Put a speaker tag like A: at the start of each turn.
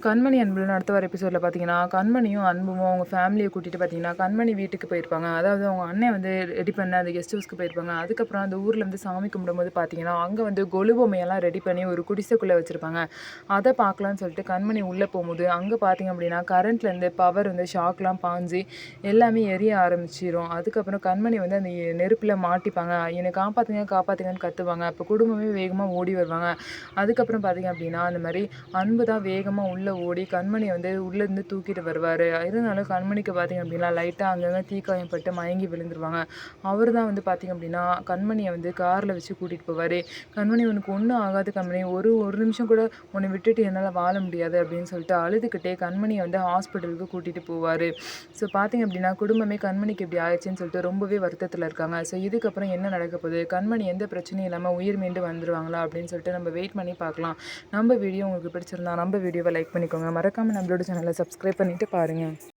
A: கண்மணி அன்புன்னு அடுத்த வர எபிசோடில் பார்த்தீங்கன்னா, கண்மணியும் அன்பும் அவங்க ஃபேமிலியை கூட்டிட்டு பார்த்தீங்கன்னா, கண்மணி வீட்டுக்கு போயிருப்பாங்க. அதாவது அவங்க அண்ணன் வந்து ரெடி பண்ண அந்த கெஸ்ட் ஹவுஸ்க்கு போயிருப்பாங்க. அதுக்கப்புறம் அந்த ஊர்ல இருந்து சாமி கும்பிடும்போது பார்த்தீங்கன்னா, அங்க வந்து கொலு பொம்மையெல்லாம் ரெடி பண்ணி ஒரு குடிசைக்குள்ள வச்சிருப்பாங்க. அத பார்க்கலான்னு சொல்லிட்டு கண்மணி உள்ள போம்போது, அங்க பார்த்தீங்க அப்படின்னா, கரண்ட்லேருந்து பவர் வந்து ஷாக்லாம் பாஞ்சு எல்லாமே எரிய ஆரம்பிச்சிரும். அதுக்கப்புறம் கண்மணி வந்து அந்த நெருப்புல மாட்டிப்பாங்க. "என்னை காப்பாத்துங்க, காப்பாத்துங்கன்னு" கத்துவாங்க. அப்போ குடும்பமே வேகமா ஓடி வருவாங்க. அதுக்கப்புறம் பார்த்தீங்க அப்படின்னா, அந்த மாரி அன்பு தான் வேகமா உள்ள ஓடி கண்மணிய வந்து உள்ளேருந்து தூக்கிட்டு வருவாரு. இருந்தாலும் கண்மணிக்கு பார்த்தீங்க அப்படின்னா, லைட்டா அங்கங்க தீக்காயம் பட்டு மயங்கி விழுந்துருவாங்க. அவரு தான் வந்து பார்த்தீங்க அப்படின்னா, கண்மணிய வந்து கார்ல வச்சு கூட்டிட்டு போவாரு. "கண்மணி உனக்கு ஒண்ணும் ஆகாது கண்மணி. ஒரு ஒரு நிமிஷம் கூட உன்ன விட்டுட்டு என்னால வாழ முடியாது" அப்படின்னு சொல்லிட்டு அழுதுகிட்டே கண்மணிய வந்து ஹாஸ்பிட்டலுக்கு கூட்டிட்டு போவாரு. ஸோ பார்த்தீங்க அப்படின்னா, குடும்பமே கண்மணிக்கு இப்படி ஆயிடுச்சுன்னு சொல்லிட்டு ரொம்பவே வருத்தத்தில இருக்காங்க. ஸோ இதுக்கப்புறம் என்ன நடக்க போகுது? கண்மணி எந்த பிரச்சனையும் இல்லாம உயிர் மீண்டு வந்துருவாங்களா? அப்படின்னு சொல்லிட்டு நம்ம வெயிட் பண்ணி பார்க்கலாம். நம்ம வீடியோ உங்களுக்கு பிடிச்சிருந்தா நம்ம வீடியோவை லைக் பண்ணிக்கோங்க. மறக்காம நம்மளோட சேனலை சப்ஸ்கிரைப் பண்ணிட்டு பாருங்க.